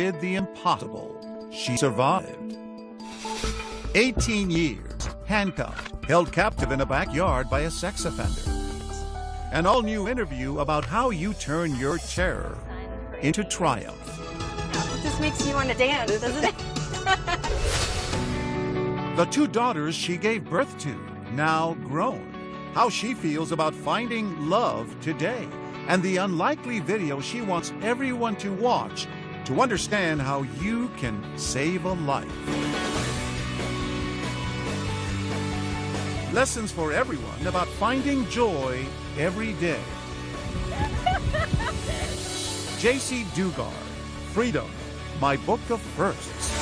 did the impossible. She survived. 18 years, handcuffed, held captive in a backyard by a sex offender. An all-new interview about how you turn your terror into triumph. This makes me want to dance, doesn't it? The 2 daughters she gave birth to, now grown. How she feels about finding love today. And the unlikely video she wants everyone to watch to understand how you can save a life. Lessons for everyone about finding joy every day. Jaycee Dugard, Freedom, My Book of Firsts.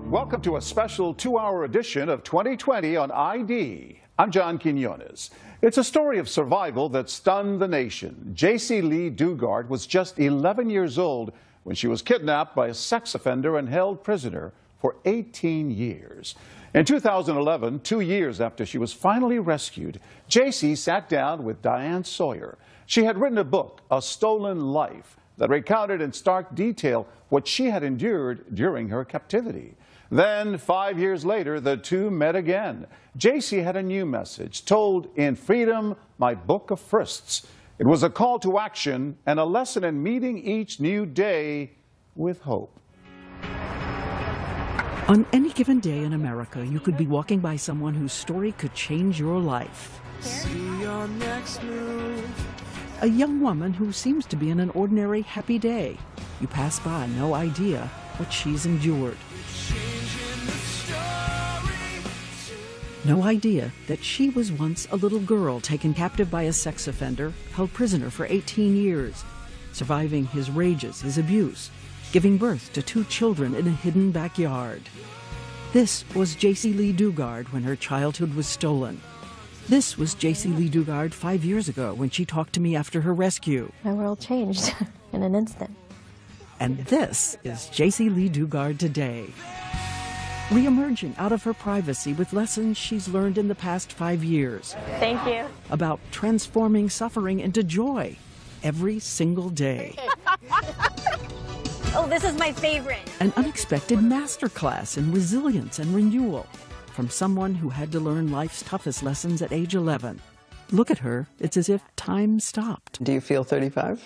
Welcome to a special 2-hour edition of 2020 on ID. I'm John Quinones. It's a story of survival that stunned the nation. Jaycee Lee Dugard was just 11 years old when she was kidnapped by a sex offender and held prisoner for 18 years. In 2011, 2 years after she was finally rescued, Jaycee sat down with Diane Sawyer. She had written a book, A Stolen Life, that recounted in stark detail what she had endured during her captivity. Then, 5 years later, the two met again. Jaycee had a new message, told in Freedom, My Book of Firsts. It was a call to action and a lesson in meeting each new day with hope. On any given day in America, you could be walking by someone whose story could change your life. See your next move. A young woman who seems to be in an ordinary, happy day. You pass by, no idea what she's endured. No idea that she was once a little girl taken captive by a sex offender, held prisoner for 18 years, surviving his rages, his abuse, giving birth to 2 children in a hidden backyard. This was Jaycee Lee Dugard when her childhood was stolen. This was Jaycee Lee Dugard 5 years ago when she talked to me after her rescue. My world changed in an instant. And this is Jaycee Lee Dugard today. Re-emerging out of her privacy with lessons she's learned in the past 5 years. Thank you. About transforming suffering into joy every single day. Oh, this is my favorite. An unexpected masterclass in resilience and renewal from someone who had to learn life's toughest lessons at age 11. Look at her. It's as if time stopped. Do you feel 35?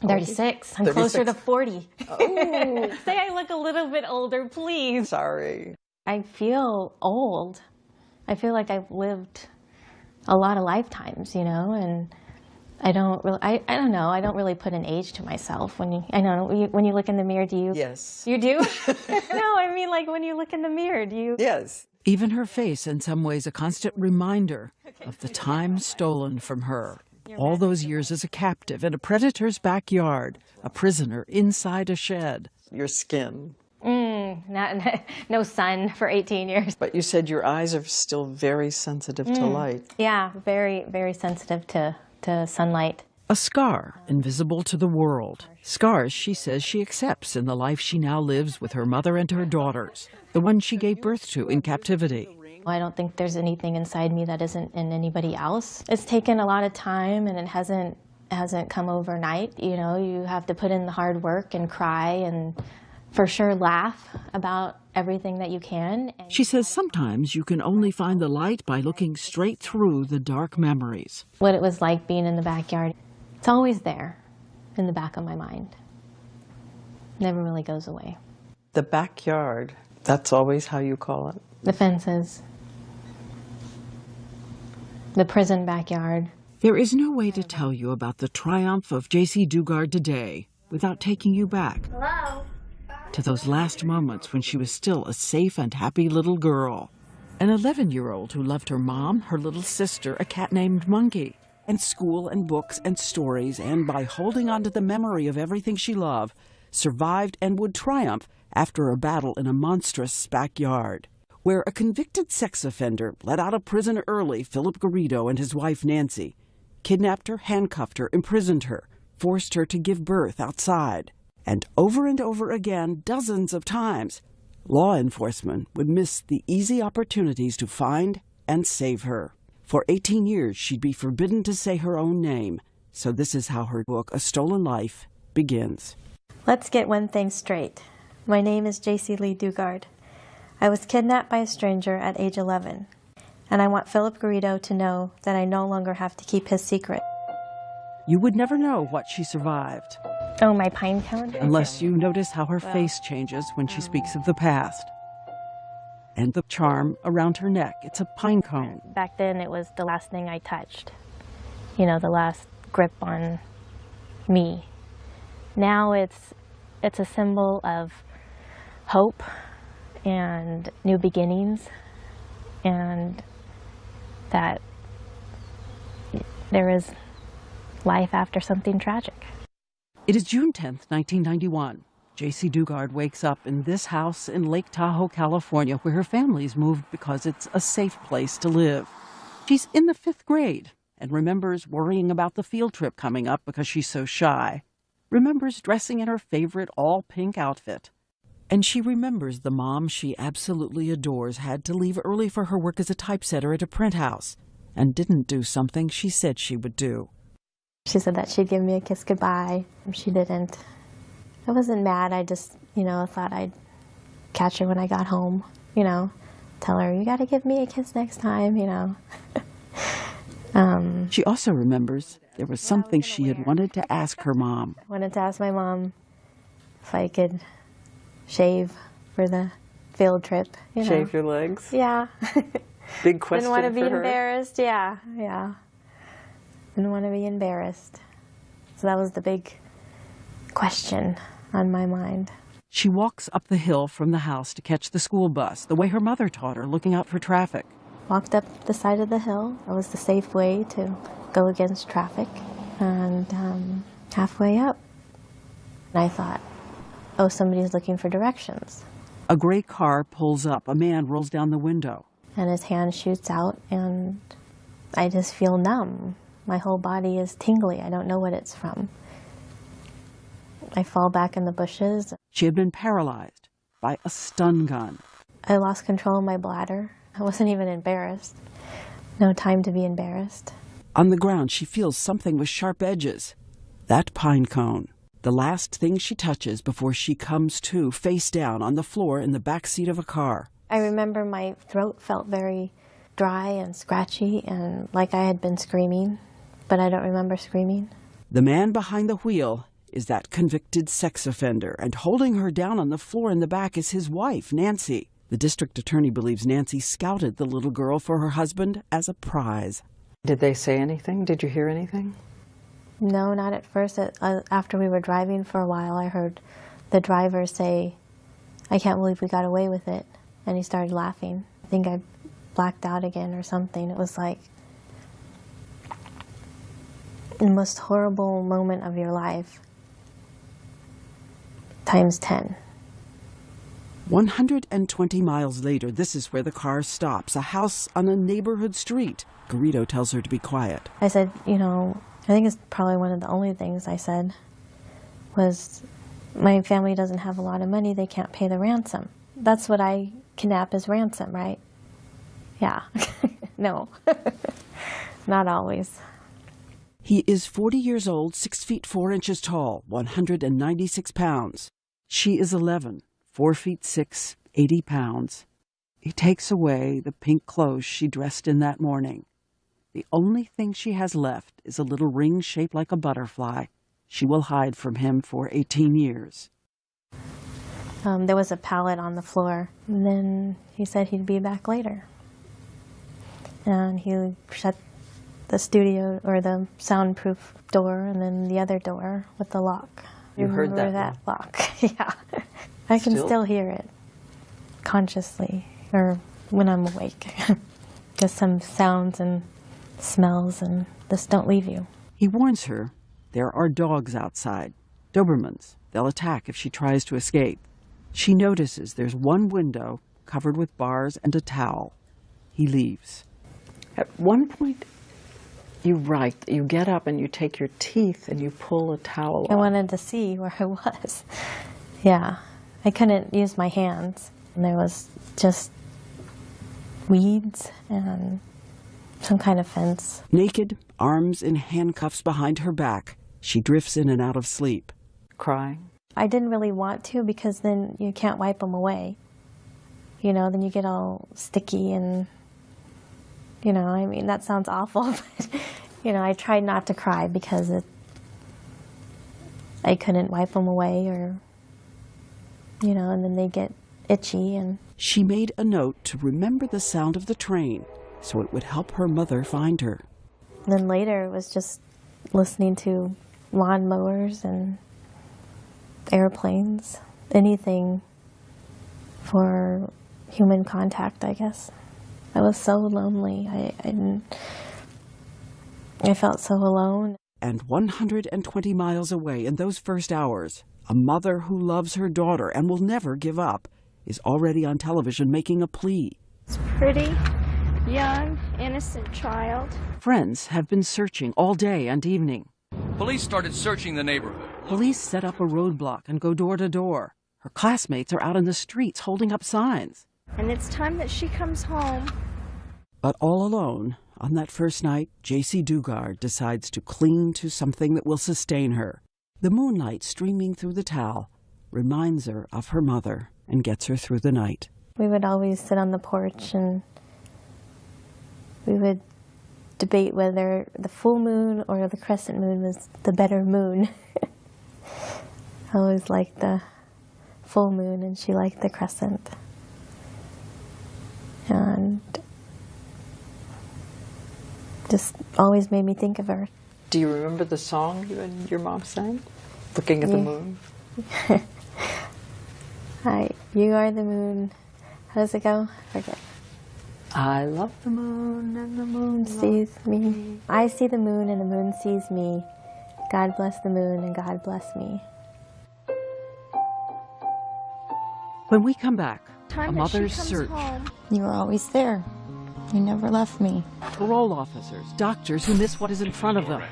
36. I'm 36. closer to 40. Oh. Say I look a little bit older, please. Sorry. I feel old. I feel like I've lived a lot of lifetimes, you know, and I don't really, I don't know, I don't really put an age to myself. When you look in the mirror, do you? Yes. You do? No, I mean, like, when you look in the mirror, do you? Yes. Even her face, in some ways, a constant reminder of the time stolen from her. All those years as a captive in a predator's backyard, a prisoner inside a shed. Your skin. No sun for 18 years. But you said your eyes are still very sensitive to light. Yeah, very, very sensitive to sunlight. A scar, invisible to the world. Scars she says she accepts in the life she now lives with her mother and her daughters, the one she gave birth to in captivity. I don't think there's anything inside me that isn't in anybody else. It's taken a lot of time, and it hasn't come overnight. You know, you have to put in the hard work and cry and for sure laugh about everything that you can. She says sometimes you can only find the light by looking straight through the dark memories. What it was like being in the backyard, it's always there in the back of my mind. Never really goes away. The backyard, that's always how you call it. The fences. The prison backyard. There is no way to tell you about the triumph of Jaycee Dugard today without taking you back. Hello? To those last moments when she was still a safe and happy little girl. An 11-year-old who loved her mom, her little sister, a cat named Monkey, and school and books and stories, and by holding on to the memory of everything she loved, survived and would triumph after a battle in a monstrous backyard, where a convicted sex offender let out of prison early Philip Garrido and his wife Nancy, kidnapped her, handcuffed her, imprisoned her, forced her to give birth outside. And over again, dozens of times, law enforcement would miss the easy opportunities to find and save her. For 18 years, she'd be forbidden to say her own name. So this is how her book, A Stolen Life, begins. Let's get one thing straight. My name is Jaycee Lee Dugard. I was kidnapped by a stranger at age 11, and I want Philip Garrido to know that I no longer have to keep his secret. You would never know what she survived, Oh, my pine cone? unless you notice how her face changes when she speaks of the past. And the charm around her neck, it's a pine cone. Back then, it was the last thing I touched. You know, the last grip on me. Now it's a symbol of hope and new beginnings, and that there is life after something tragic. It is June 10th, 1991. Jaycee Dugard wakes up in this house in Lake Tahoe, California, where her family's moved because it's a safe place to live. She's in the 5th grade and remembers worrying about the field trip coming up because she's so shy. Remembers dressing in her favorite all-pink outfit. And she remembers the mom she absolutely adores had to leave early for her work as a typesetter at a print house and didn't do something she said she would do. She said that she'd give me a kiss goodbye. She didn't. I wasn't mad. I just, thought I'd catch her when I got home, tell her, you got to give me a kiss next time, She also remembers there was something she had wanted to ask her mom. I wanted to ask my mom if I could shave for the field trip. Shave your legs? Yeah. Big question Didn't want to be for her. embarrassed. Yeah. Didn't want to be embarrassed. So that was the big question on my mind. She walks up the hill from the house to catch the school bus, the way her mother taught her, looking out for traffic. Walked up the side of the hill. That was the safe way to go against traffic. And halfway up, I thought, oh, somebody's looking for directions. A gray car pulls up. A man rolls down the window. And his hand shoots out, and I just feel numb. My whole body is tingly. I don't know what it's from. I fall back in the bushes. She had been paralyzed by a stun gun. I lost control of my bladder. I wasn't even embarrassed. No time to be embarrassed. On the ground, she feels something with sharp edges. That pine cone. The last thing she touches before she comes to, face down on the floor in the back seat of a car. I remember my throat felt very dry and scratchy and like I had been screaming, but I don't remember screaming. The man behind the wheel is that convicted sex offender, and holding her down on the floor in the back is his wife, Nancy. The district attorney believes Nancy scouted the little girl for her husband as a prize. Did they say anything? Did you hear anything? No, not at first. After we were driving for a while, I heard the driver say, I can't believe we got away with it. And he started laughing. I think I blacked out again or something. It was like the most horrible moment of your life times 10. 120 miles later, this is where the car stops, a house on a neighborhood street. Garrido tells her to be quiet. I said, I think it's probably one of the only things I said was, my family doesn't have a lot of money, they can't pay the ransom. That's what I kidnap as ransom, right? Yeah. No. Not always. He is 40 years old, 6 feet 4 inches tall, 196 pounds. She is 11, 4 feet 6, 80 pounds. He takes away the pink clothes she dressed in that morning. The only thing she has left is a little ring shaped like a butterfly. She will hide from him for 18 years. There was a pallet on the floor, and then he said he'd be back later. And he shut the studio or the soundproof door and then the other door with the lock. You heard Remember that lock? Yeah. I can still hear it consciously or when I'm awake. Just some sounds and smells and just don't leave you. He warns her there are dogs outside, Dobermans. They'll attack if she tries to escape. She notices there's one window covered with bars and a towel. He leaves. At one point, you get up and you take your teeth and you pull a towel off. I wanted to see where I was. Yeah. I couldn't use my hands. And there was just weeds and some kind of fence. Naked, arms in handcuffs behind her back, she drifts in and out of sleep. crying? I didn't really want to because then you can't wipe them away. You know, then you get all sticky and, you know, I mean, that sounds awful, but, you know, I tried not to cry because I couldn't wipe them away or, you know, and then they get itchy. And She made a note to remember the sound of the train so it would help her mother find her. then later it was just listening to lawnmowers and airplanes, anything for human contact, I guess. I was so lonely. I felt so alone. And 120 miles away in those first hours, a mother who loves her daughter and will never give up is already on television making a plea. It's pretty, young, innocent child. Friends have been searching all day and evening. Police started searching the neighborhood. Police set up a roadblock and go door to door. Her classmates are out in the streets holding up signs. And it's time that she comes home. But all alone, on that first night, Jaycee Dugard decides to cling to something that will sustain her. The moonlight streaming through the towel reminds her of her mother and gets her through the night. We would always sit on the porch and we would debate whether the full moon or the crescent moon was the better moon. I always liked the full moon and she liked the crescent. And just always made me think of her. Do you remember the song you and your mom sang? Looking at the moon? Hi, you are the moon. How does it go? I forget. I love the moon and the moon Sees me. I see the moon and the moon sees me. God bless the moon and God bless me. When we come back, a Time that mother's she comes search. home. You were always there. You never left me. Parole officers, doctors who miss what is in front of them.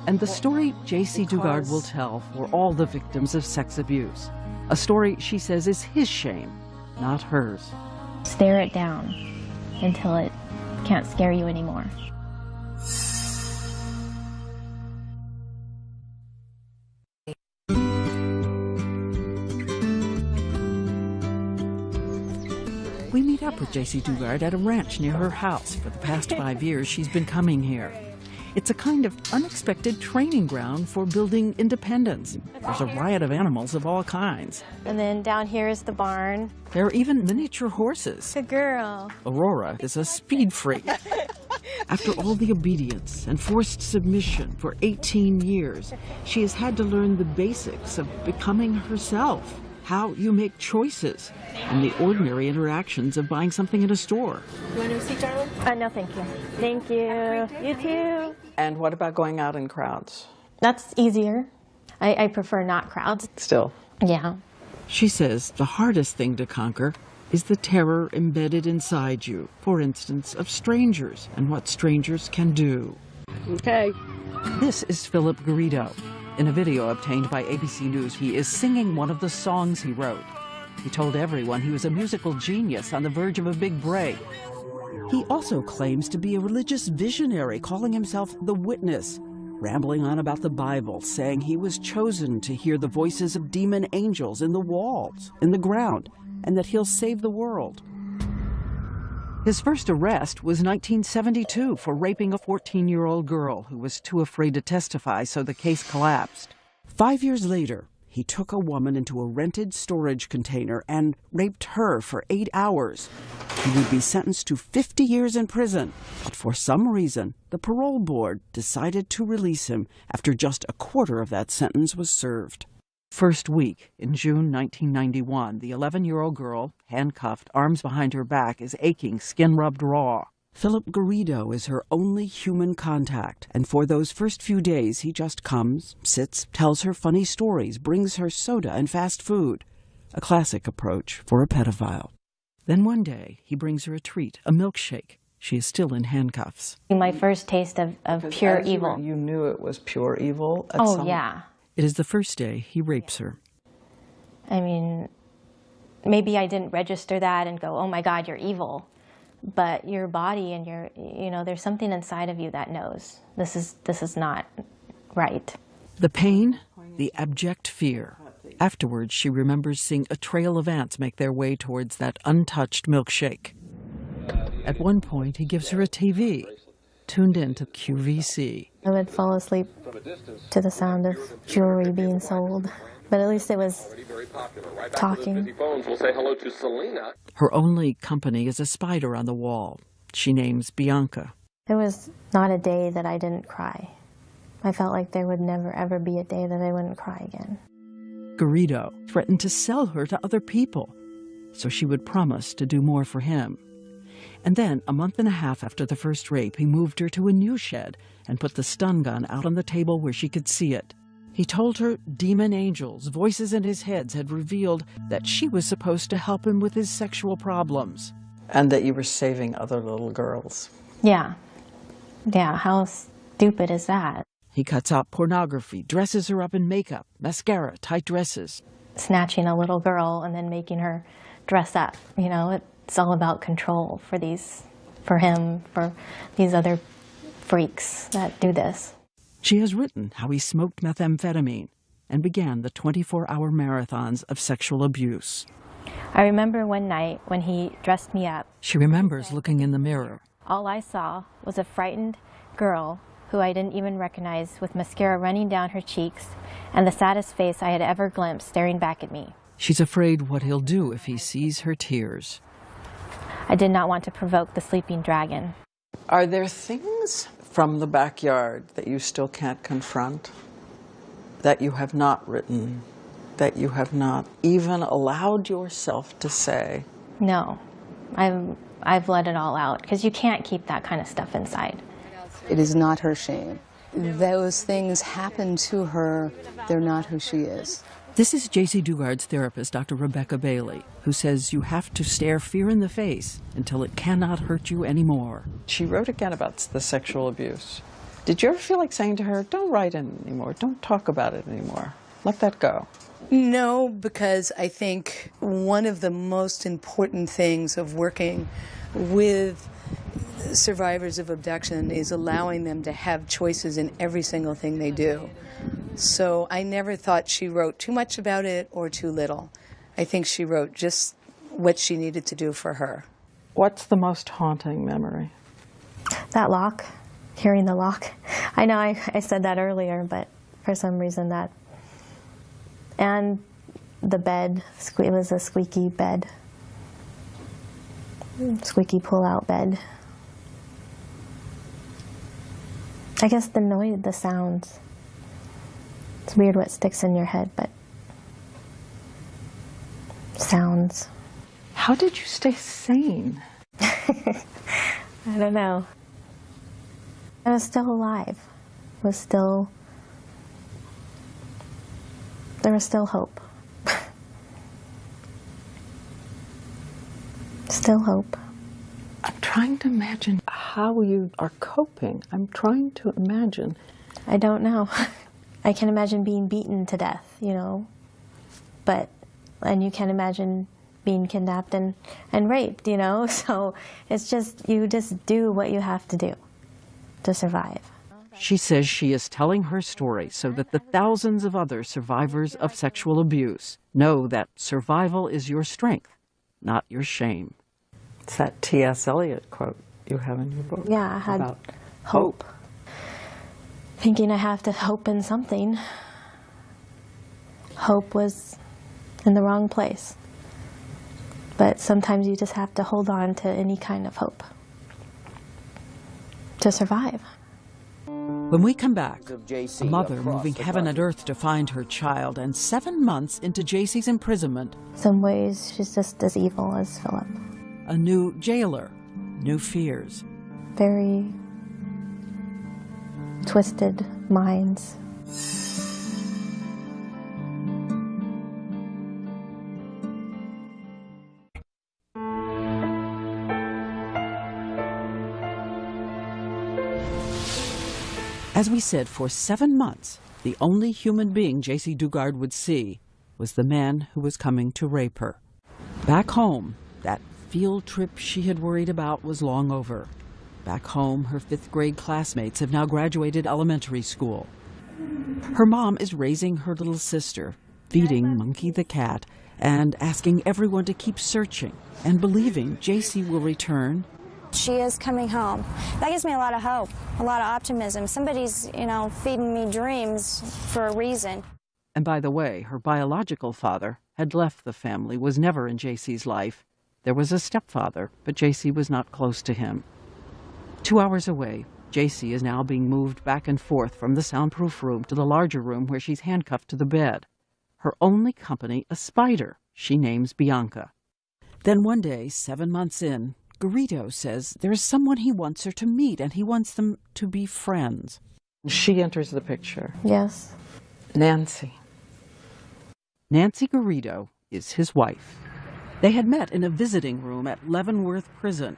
And the story Jaycee Dugard will tell for all the victims of sex abuse. A story she says is his shame, not hers. Stare it down until it can't scare you anymore. We meet up with Jaycee Dugard at a ranch near her house. For the past 5 years, she's been coming here. It's a kind of unexpected training ground for building independence. There's a riot of animals of all kinds. And then down here is the barn. There are even miniature horses. Good girl. Aurora is a speed freak. After all the obedience and forced submission for 18 years, she has had to learn the basics of becoming herself, how you make choices, and the ordinary interactions of buying something in a store. You want to see Darwin? No, thank you. Thank you. You too. And what about going out in crowds? That's easier. I prefer not crowds. Still. Yeah. She says the hardest thing to conquer is the terror embedded inside you, for instance, of strangers and what strangers can do. Okay. This is Philip Garrido. In a video obtained by ABC News, he is singing one of the songs he wrote. He told everyone he was a musical genius on the verge of a big break. He also claims to be a religious visionary, calling himself the Witness, rambling on about the Bible, saying he was chosen to hear the voices of demon angels in the walls, in the ground, and that he'll save the world. His first arrest was 1972 for raping a 14-year-old girl who was too afraid to testify, so the case collapsed. 5 years later, he took a woman into a rented storage container and raped her for 8 hours. He would be sentenced to 50 years in prison, but for some reason, the parole board decided to release him after just a quarter of that sentence was served. First week, in June 1991, the 11-year-old girl, handcuffed, arms behind her back, is aching, skin rubbed raw. Philip Garrido is her only human contact, and for those first few days he just comes, sits, tells her funny stories, brings her soda and fast food. A classic approach for a pedophile. Then one day, he brings her a treat, a milkshake. She is still in handcuffs. My first taste of pure evil. You knew it was pure evil? Yeah. It is the first day he rapes her. I mean, maybe I didn't register that and go, oh my God, you're evil. But your body and there's something inside of you that knows this is not right. The pain the abject fear. Afterwards, she remembers seeing a trail of ants make their way towards that untouched milkshake. At one point, he gives her a TV, tuned in to QVC. I would fall asleep to the sound of jewelry being sold, but at least it was talking. Her only company is a spider on the wall. She names Bianca. There was not a day that I didn't cry. I felt like there would never, ever be a day that I wouldn't cry again. Garrido threatened to sell her to other people, so she would promise to do more for him. And then, a month and a half after the first rape, he moved her to a new shed and put the stun gun out on the table where she could see it. He told her demon angels, voices in his head, had revealed that she was supposed to help him with his sexual problems. And that you were saving other little girls. Yeah. Yeah, how stupid is that? He cuts out pornography, dresses her up in makeup, mascara, tight dresses. Snatching a little girl and then making her dress up. You know, it's all about control for him, for these other freaks that do this. She has written how he smoked methamphetamine and began the 24-hour marathons of sexual abuse. I remember one night when he dressed me up. She remembers looking in the mirror. All I saw was a frightened girl who I didn't even recognize, with mascara running down her cheeks and the saddest face I had ever glimpsed staring back at me. She's afraid what he'll do if he sees her tears. I did not want to provoke the sleeping dragon. Are there things from the backyard that you still can't confront, that you have not written, that you have not even allowed yourself to say? No, I've let it all out, because you can't keep that kind of stuff inside. It is not her shame. Those things happen to her. They're not who she is. This is Jaycee Dugard's therapist, Dr. Rebecca Bailey, who says you have to stare fear in the face until it cannot hurt you anymore. She wrote again about the sexual abuse. Did you ever feel like saying to her, don't write it anymore, don't talk about it anymore, let that go? No, because I think one of the most important things of working with survivors of abduction is allowing them to have choices in every single thing they do. So I never thought she wrote too much about it or too little. I think she wrote just what she needed to do for her. What's the most haunting memory? That lock, hearing the lock. I know I said that earlier, but for some reason that. And the bed, it was a squeaky bed. Squeaky pull-out bed. I guess the noise, the sounds. It's weird what sticks in your head, but sounds. How did you stay sane? I don't know. I was still alive. There was still hope. Still hope. I'm trying to imagine how you are coping. I'm trying to imagine. I don't know. I can imagine being beaten to death, you know, and you can imagine being kidnapped and raped, you know, so it's just, you just do what you have to do to survive. She says she is telling her story so that the thousands of other survivors of sexual abuse know that survival is your strength, not your shame. It's that T.S. Eliot quote you have in your book. Yeah, I had about hope. Thinking I have to hope in something. Hope was in the wrong place. But sometimes you just have to hold on to any kind of hope to survive. When we come back, a mother moving heaven and earth to find her child, and 7 months into Jaycee's imprisonment. Some ways she's just as evil as Philip. A new jailer, new fears. Very twisted minds. As we said, for 7 months, the only human being Jaycee Dugard would see was the man who was coming to rape her. Back home, that field trip she had worried about was long over. Back home, her 5th grade classmates have now graduated elementary school. Her mom is raising her little sister, feeding Monkey the cat, and asking everyone to keep searching and believing Jaycee will return. She is coming home. That gives me a lot of hope, a lot of optimism. Somebody's, feeding me dreams for a reason. And by the way, her biological father had left the family, was never in Jaycee's life. There was a stepfather, but Jaycee was not close to him. 2 hours away, Jaycee is now being moved back and forth from the soundproof room to the larger room where she's handcuffed to the bed. Her only company, a spider, she names Bianca. Then one day, 7 months in, Garrido says there is someone he wants her to meet, and he wants them to be friends. She enters the picture. Yes. Nancy. Nancy Garrido is his wife. They had met in a visiting room at Leavenworth Prison.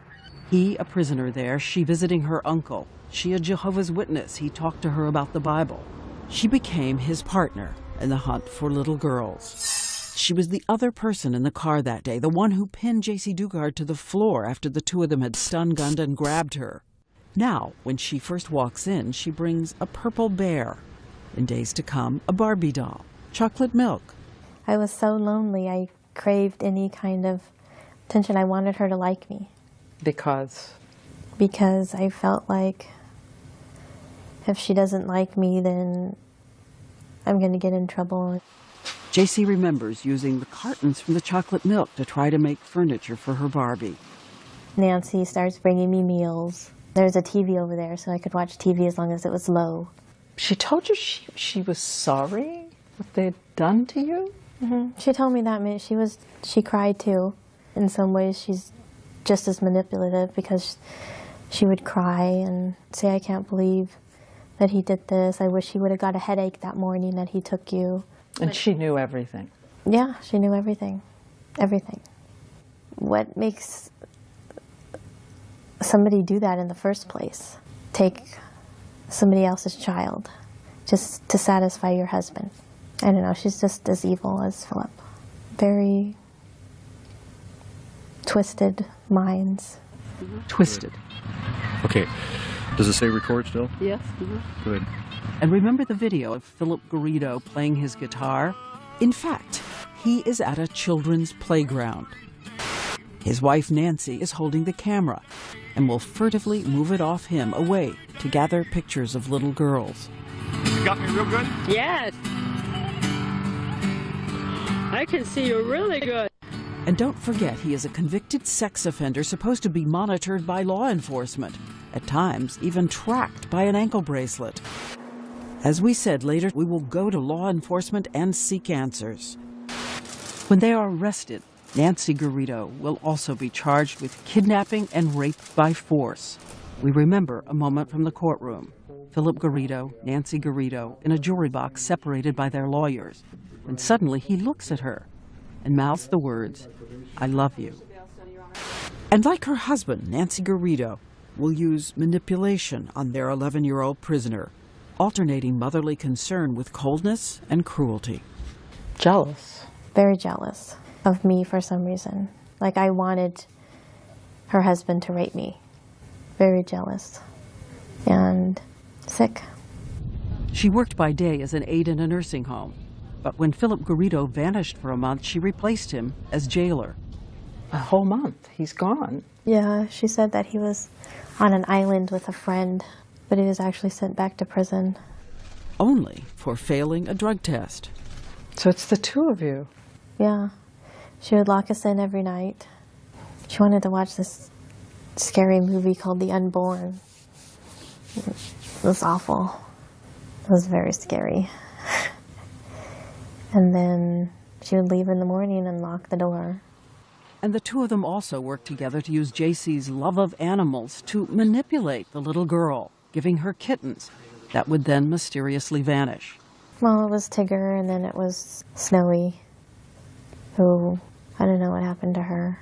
He, a prisoner there, she visiting her uncle. She, a Jehovah's Witness. He talked to her about the Bible. She became his partner in the hunt for little girls. She was the other person in the car that day, the one who pinned Jaycee Dugard to the floor after the two of them had stun-gunned and grabbed her. Now, when she first walks in, she brings a purple bear. In days to come, a Barbie doll, chocolate milk. I was so lonely. I craved any kind of attention. I wanted her to like me. Because I felt like if she doesn't like me, then I'm going to get in trouble. Jaycee remembers using the cartons from the chocolate milk to try to make furniture for her Barbie. Nancy starts bringing me meals. There's a TV over there, so I could watch TV as long as it was low. she told you she was sorry what they had done to you? Mm-hmm. She told me that she cried too. In some ways, she's just as manipulative because she would cry and say, "I can't believe that he did this. I wish he would have got a headache that morning that he took you." And she knew everything. Yeah, she knew everything. Everything. What makes somebody do that in the first place? Take somebody else's child just to satisfy your husband. I don't know, she's just as evil as Philip. Very twisted minds. Twisted. Okay. Does it say record still? Yes. Good. And remember the video of Philip Garrido playing his guitar? In fact, he is at a children's playground. His wife Nancy is holding the camera and will furtively move it off him away to gather pictures of little girls. You got me real good? Yes. I can see you really good. And don't forget, he is a convicted sex offender supposed to be monitored by law enforcement, at times even tracked by an ankle bracelet. As we said later, we will go to law enforcement and seek answers. When they are arrested, Nancy Garrido will also be charged with kidnapping and rape by force. We remember a moment from the courtroom. Philip Garrido, Nancy Garrido, in a jury box separated by their lawyers. When suddenly he looks at her and mouths the words, "I love you." And like her husband, Nancy Garrido will use manipulation on their 11-year-old prisoner, alternating motherly concern with coldness and cruelty. Jealous. Very jealous of me for some reason. Like I wanted her husband to rape me. Very jealous and sick. She worked by day as an aide in a nursing home, but when Philip Garrido vanished for a month, she replaced him as jailer. A whole month. He's gone. Yeah, she said that he was on an island with a friend, but he was actually sent back to prison. Only for failing a drug test. So it's the two of you. Yeah. She would lock us in every night. She wanted to watch this scary movie called The Unborn. It was awful. It was very scary. And then she would leave in the morning and lock the door. And the two of them also worked together to use Jaycee's love of animals to manipulate the little girl, giving her kittens that would then mysteriously vanish. Well, it was Tigger, and then it was Snowy, who, I don't know what happened to her.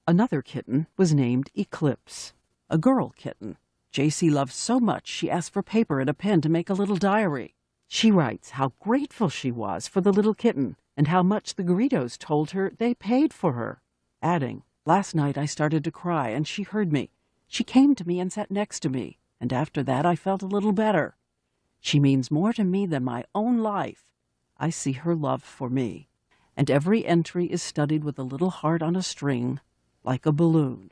Another kitten was named Eclipse, a girl kitten. Jaycee loved so much she asked for paper and a pen to make a little diary. She writes how grateful she was for the little kitten and how much the Garridos told her they paid for her, adding, "Last night I started to cry and she heard me. She came to me and sat next to me, and after that I felt a little better. She means more to me than my own life. I see her love for me. And every entry is studied with a little heart on a string, like a balloon.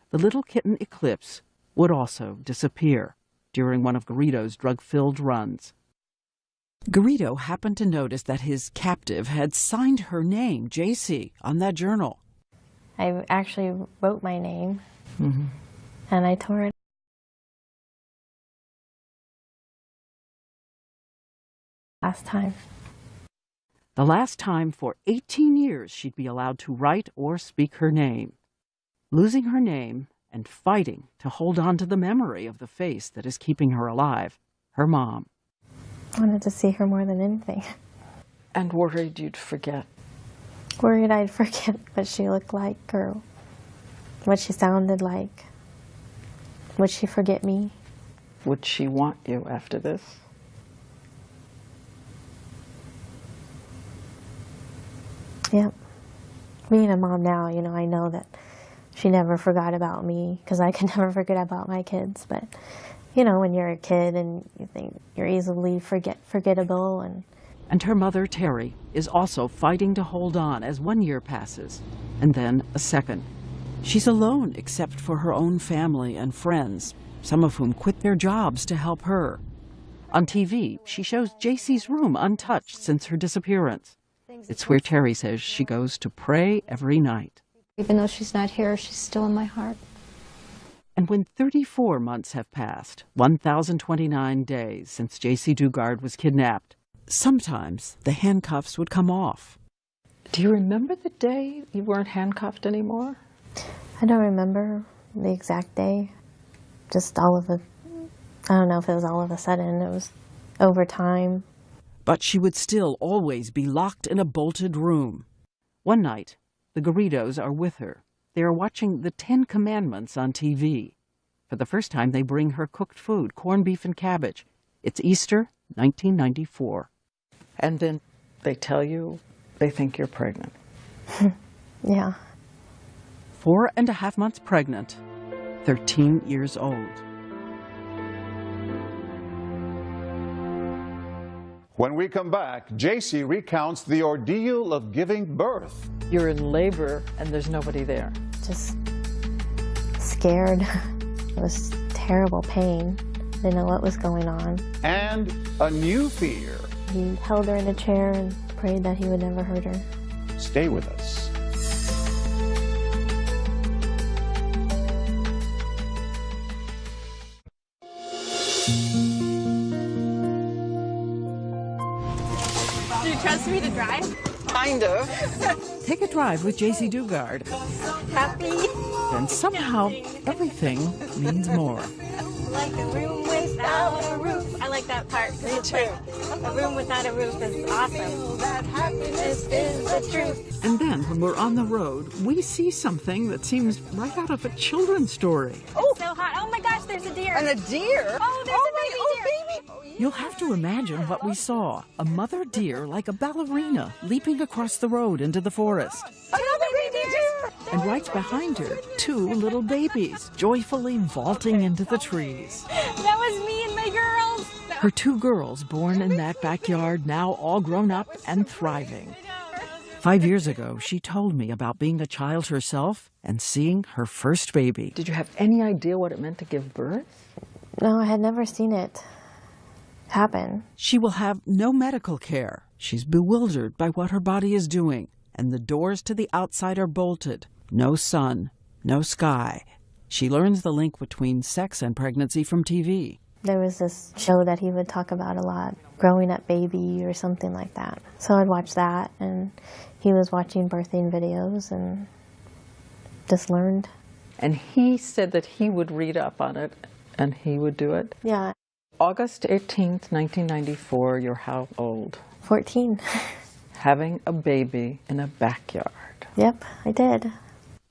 The little kitten Eclipse would also disappear during one of Garrido's drug-filled runs. Garrido happened to notice that his captive had signed her name, Jaycee, on that journal. I actually wrote my name, Mm-hmm. and I tore it. Last time. The last time for 18 years she'd be allowed to write or speak her name. Losing her name and fighting to hold on to the memory of the face that is keeping her alive, her mom. I wanted to see her more than anything. And worried you'd forget. Worried I'd forget what she looked like or what she sounded like. Would she forget me? Would she want you after this? Yep. Being a mom now, you know, I know that she never forgot about me because I can never forget about my kids. But, you know, when you're a kid and you think you're easily forgettable. And her mother, Terry, is also fighting to hold on as 1 year passes, and then a second. She's alone except for her own family and friends, some of whom quit their jobs to help her. On TV, she shows Jaycee's room untouched since her disappearance. It's where Terry says she goes to pray every night. Even though she's not here, she's still in my heart. And when 34 months have passed, 1,029 days since Jaycee Dugard was kidnapped, sometimes the handcuffs would come off. Do you remember the day you weren't handcuffed anymore? I don't remember the exact day. Just all of it. I don't know if it was all of a sudden. It was over time. But she would still always be locked in a bolted room. One night, the Garridos are with her. They are watching the 10 Commandments on TV. For the first time, they bring her cooked food, corned beef and cabbage. It's Easter, 1994. And then they tell you they think you're pregnant. Yeah. 4.5 months pregnant, 13 years old. When we come back, Jaycee recounts the ordeal of giving birth. You're in labor and there's nobody there. Just scared. It was terrible pain. Didn't know what was going on. And a new fear. He held her in a chair and prayed that he would never hurt her. Stay with us. Do you trust me to drive? Kind of. Take a drive with Jaycee Dugard. Happy. And somehow, everything means more. Like a room without a roof. I like that part. Me too. A room without a roof is awesome. That happiness is the truth. And then, when we're on the road, we see something that seems right out of a children's story. Oh, so hot. Oh my gosh, there's a deer. And a deer? Oh, there's a baby deer. You'll have to imagine what we saw. A mother deer like a ballerina leaping across the road into the forest. Another baby deer. And right behind her, 2 little babies joyfully vaulting into the trees. That was me and my girls. Her 2 girls born in that backyard, now all grown up and thriving. 5 years ago, she told me about being a child herself and seeing her first baby. Did you have any idea what it meant to give birth? No, I had never seen it happen. She will have no medical care. She's bewildered by what her body is doing, and the doors to the outside are bolted. No sun, no sky. She learns the link between sex and pregnancy from TV. There was this show that he would talk about a lot, Growing Up Baby or something like that. So I'd watch that, and he was watching birthing videos and just learned. And he said that he would read up on it and he would do it? Yeah. August 18th, 1994, you're how old? 14. Having a baby in a backyard. Yep, I did.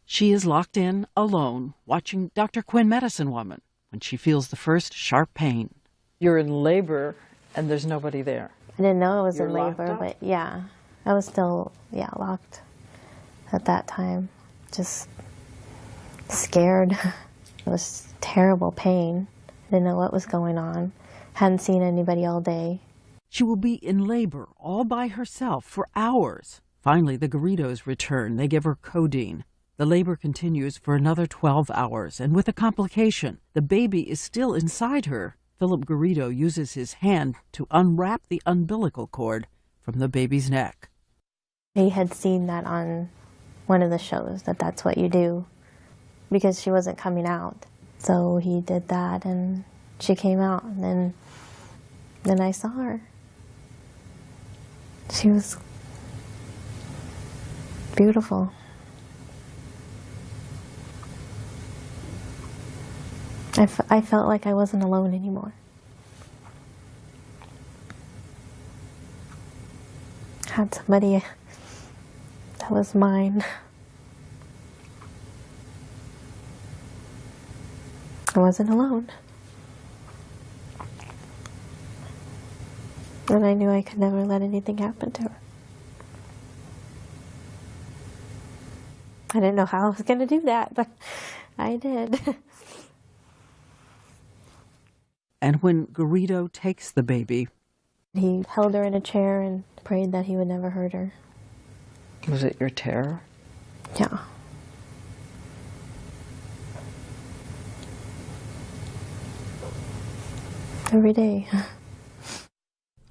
She is locked in, alone, watching Dr. Quinn Medicine Woman when she feels the first sharp pain. You're in labor and there's nobody there. I didn't know I was in locked labor, up? but yeah, I was still, locked at that time. Just scared. It was terrible pain. I didn't know what was going on. Hadn't seen anybody all day. She will be in labor all by herself for hours. Finally, the Garridos return. They give her codeine. The labor continues for another 12 hours, and with a complication, the baby is still inside her. Philip Garrido uses his hand to unwrap the umbilical cord from the baby's neck. He had seen that on one of the shows, that's what you do, because she wasn't coming out. So he did that, and she came out, and then I saw her. She was beautiful. I felt like I wasn't alone anymore. Had somebody that was mine. I wasn't alone. And I knew I could never let anything happen to her. I didn't know how I was going to do that, but I did. And when Garrido takes the baby, he held her in a chair and prayed that he would never hurt her. Was it your terror? Yeah. Every day.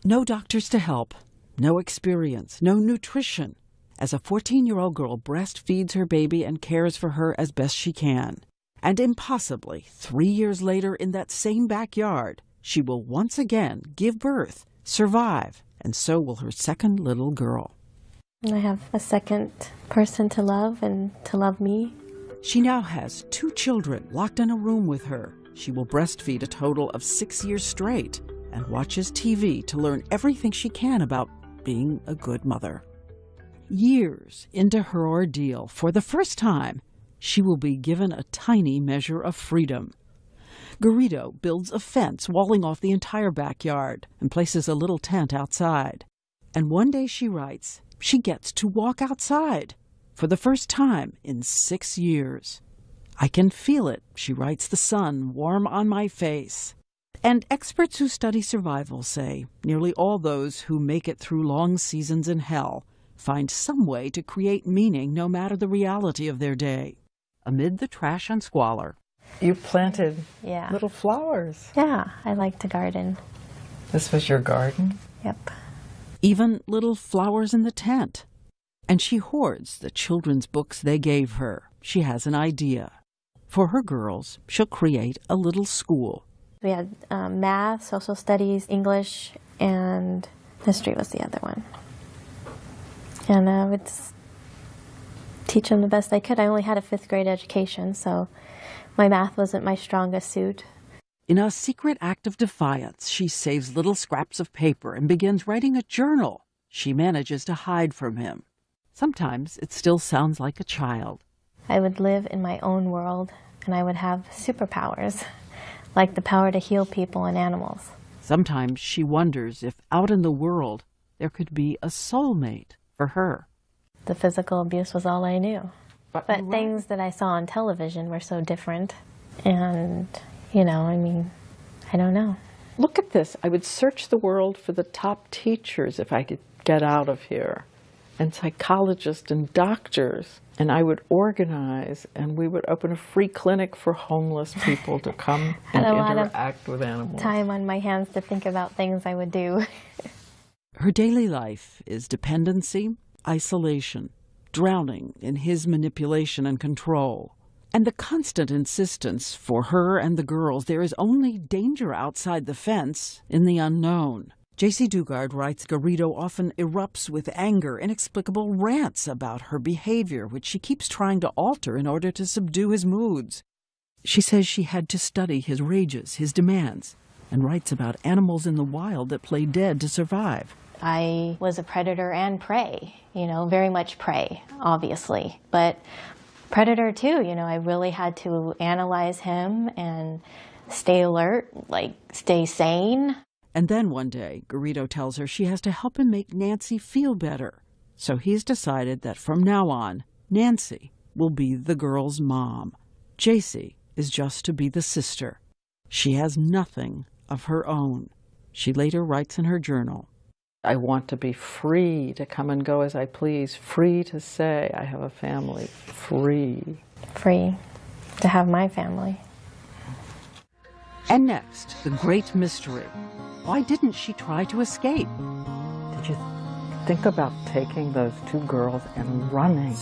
no doctors to help, no experience, no nutrition. As a 14-year-old girl breastfeeds her baby and cares for her as best she can. And impossibly, 3 years later in that same backyard, she will once again give birth, survive, and so will her second little girl. And I have a second person to love and to love me. She now has 2 children locked in a room with her. She will breastfeed a total of 6 years straight and watches TV to learn everything she can about being a good mother. Years into her ordeal, for the first time, she will be given a tiny measure of freedom. Garrido builds a fence walling off the entire backyard and places a little tent outside. And one day, she writes, she gets to walk outside for the first time in 6 years. I can feel it, she writes, the sun warm on my face. And experts who study survival say nearly all those who make it through long seasons in hell find some way to create meaning no matter the reality of their day. Amid the trash and squalor, you planted little flowers. Yeah, I like to garden. This was your garden? Yep. Even little flowers in the tent. And she hoards the children's books they gave her. She has an idea. For her girls, she'll create a little school. We had math, social studies, English, and history was the other one. And I would teach them the best I could. I only had a 5th grade education, so my math wasn't my strongest suit. In a secret act of defiance, she saves little scraps of paper and begins writing a journal she manages to hide from him. Sometimes it still sounds like a child. I would live in my own world, and I would have superpowers, like the power to heal people and animals. Sometimes she wonders if out in the world there could be a soulmate for her. The physical abuse was all I knew. But things that I saw on television were so different. And, I don't know. Look at this. I would search the world for the top teachers if I could get out of here, and psychologists and doctors. And I would organize, and we would open a free clinic for homeless people to come and interact with animals. Time on my hands to think about things I would do. Her daily life is dependency, isolation, drowning in his manipulation and control, and the constant insistence for her and the girls there is only danger outside the fence in the unknown. Jaycee Dugard writes Garrido often erupts with anger, inexplicable rants about her behavior, which she keeps trying to alter in order to subdue his moods. She says she had to study his rages, his demands, and writes about animals in the wild that play dead to survive. I was a predator and prey, very much prey, obviously. But predator too, I really had to analyze him and stay alert, stay sane. And then one day, Garrido tells her she has to help him make Nancy feel better. So he's decided that from now on, Nancy will be the girl's mom. Jaycee is just to be the sister. She has nothing of her own. She later writes in her journal, I want to be free to come and go as I please, free to say I have a family, free. Free to have my family. And next, the great mystery. Why didn't she try to escape? Did you think about taking those two girls and running?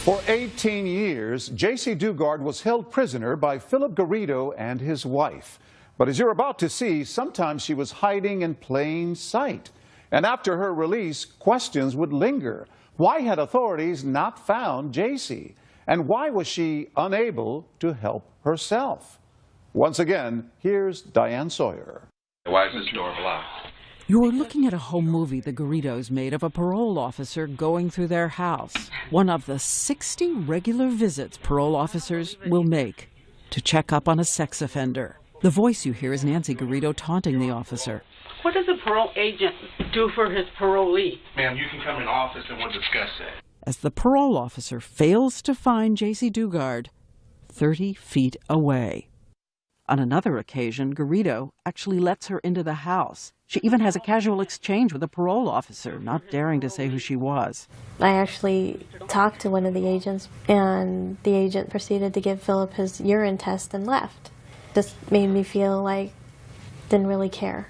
For 18 years, Jaycee Dugard was held prisoner by Philip Garrido and his wife. But as you're about to see, sometimes she was hiding in plain sight. And after her release, questions would linger. Why had authorities not found Jaycee? And why was she unable to help herself? Once again, here's Diane Sawyer. Why is this door blocked? You're looking at a home movie the Garridos made of a parole officer going through their house. One of the 60 regular visits parole officers will make to check up on a sex offender. The voice you hear is Nancy Garrido taunting the officer. What does a parole agent do for his parolee? Ma'am, you can come in the office and we'll discuss that. As the parole officer fails to find Jaycee Dugard 30 feet away. On another occasion, Garrido actually lets her into the house. She even has a casual exchange with a parole officer, not daring to say who she was. I actually talked to one of the agents, and the agent proceeded to give Philip his urine test and left. This made me feel like didn't really care.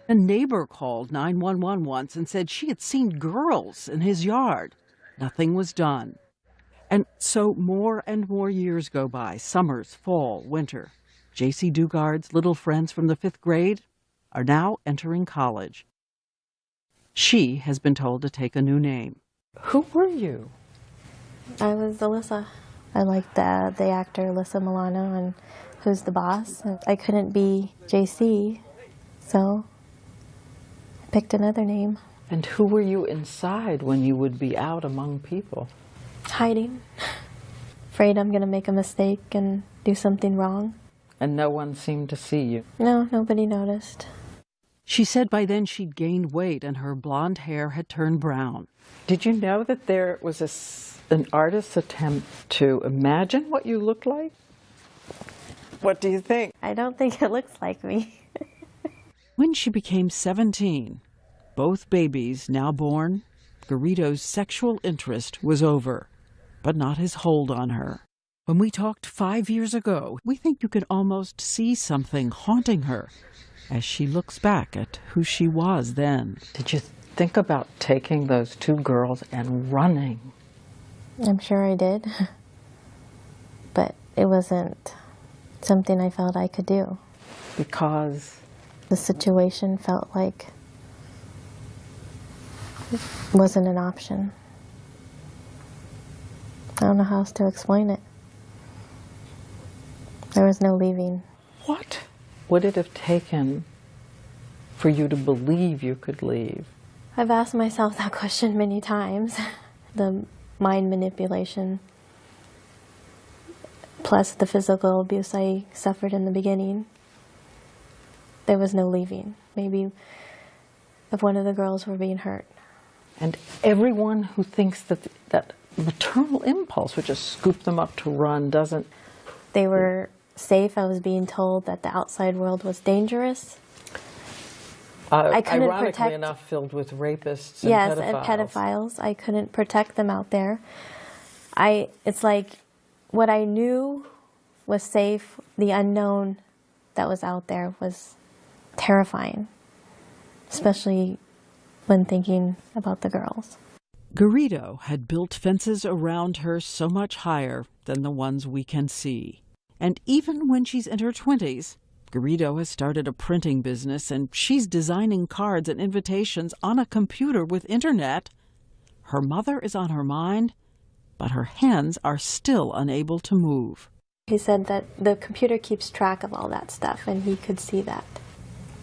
A neighbor called 911 once and said she had seen girls in his yard. Nothing was done. And so more and more years go by, summers, fall, winter. Jaycee Dugard's little friends from the 5th grade are now entering college. She has been told to take a new name. Who were you? I was Alyssa. I liked the actor Alyssa Milano and Who's the Boss. I couldn't be Jaycee, so I picked another name. And who were you inside when you would be out among people? Hiding. Afraid I'm going to make a mistake and do something wrong. And no one seemed to see you? No, nobody noticed. She said by then she'd gained weight and her blonde hair had turned brown. Did you know that there was an artist's attempt to imagine what you looked like? What do you think? I don't think it looks like me. When she became 17, both babies now born, Garrido's sexual interest was over, but not his hold on her. When we talked 5 years ago, we think you can almost see something haunting her as she looks back at who she was then. Did you think about taking those two girls and running? I'm sure I did, but it wasn't something I felt I could do. Because? The situation felt like it wasn't an option. I don't know how else to explain it. There was no leaving. What would it have taken for you to believe you could leave? I've asked myself that question many times. The mind manipulation, plus the physical abuse I suffered in the beginning. There was no leaving. Maybe if one of the girls were being hurt. And everyone who thinks that maternal impulse would just scoop them up to run doesn't... They were safe. I was being told that the outside world was dangerous. I couldn't ironically enough, filled with rapists and yes, pedophiles. and pedophiles. I couldn't protect them out there. It's like what I knew was safe, the unknown that was out there was terrifying, especially when thinking about the girls. Garrido had built fences around her so much higher than the ones we can see. And even when she's in her 20s, Garrido has started a printing business and she's designing cards and invitations on a computer with internet. Her mother is on her mind, but her hands are still unable to move. He said that the computer keeps track of all that stuff and he could see that.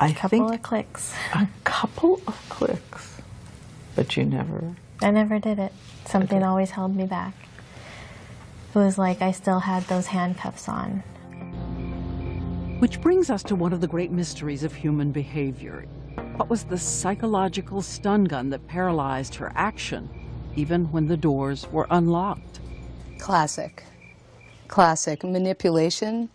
A couple of clicks. A couple of clicks. But you never... I never did it. Something always held me back. It was like I still had those handcuffs on. Which brings us to one of the great mysteries of human behavior. What was the psychological stun gun that paralyzed her action, even when the doors were unlocked? Classic. Classic. Manipulation,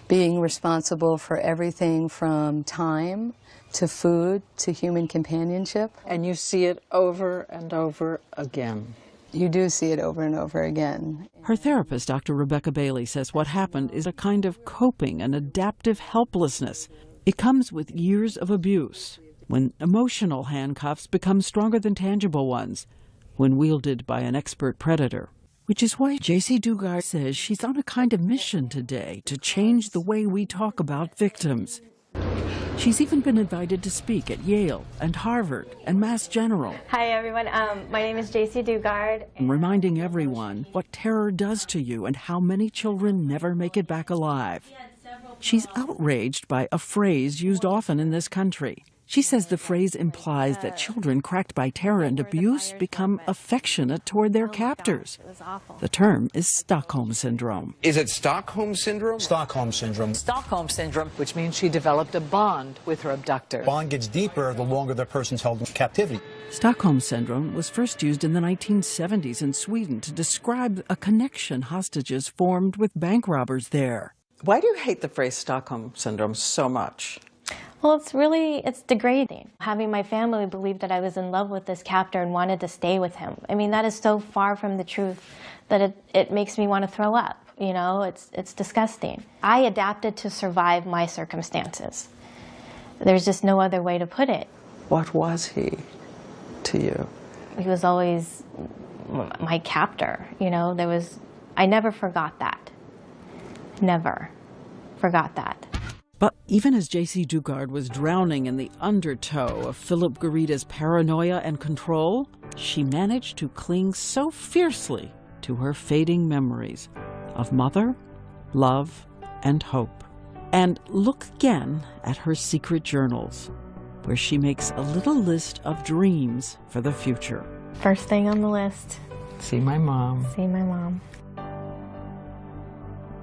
being responsible for everything from time to food to human companionship. And you see it over and over again. You do see it over and over again. Her therapist, Dr. Rebecca Bailey, says what happened is a kind of coping and adaptive helplessness. It comes with years of abuse, when emotional handcuffs become stronger than tangible ones, when wielded by an expert predator. Which is why Jaycee Dugard says she's on a kind of mission today to change the way we talk about victims. She's even been invited to speak at Yale and Harvard and Mass General. Hi, everyone. My name is Jaycee Dugard. Reminding everyone what terror does to you and how many children never make it back alive. She's outraged by a phrase used often in this country. She says the phrase implies that children cracked by terror and abuse become affectionate toward their captors. The term is Stockholm Syndrome. Is it Stockholm Syndrome? Stockholm Syndrome. Stockholm Syndrome, which means she developed a bond with her abductor. Bond gets deeper the longer the person's held in captivity. Stockholm Syndrome was first used in the 1970s in Sweden to describe a connection hostages formed with bank robbers there. Why do you hate the phrase Stockholm Syndrome so much? Well, it's degrading. Having my family believe that I was in love with this captor and wanted to stay with him. I mean, that is so far from the truth that it makes me want to throw up. You know, it's disgusting. I adapted to survive my circumstances. There's just no other way to put it. What was he to you? He was always my captor, you know. I never forgot that. Never forgot that. But even as Jaycee Dugard was drowning in the undertow of Philip Garrida's paranoia and control, she managed to cling so fiercely to her fading memories of mother, love, and hope. And look again at her secret journals, where she makes a little list of dreams for the future. First thing on the list. See my mom. See my mom.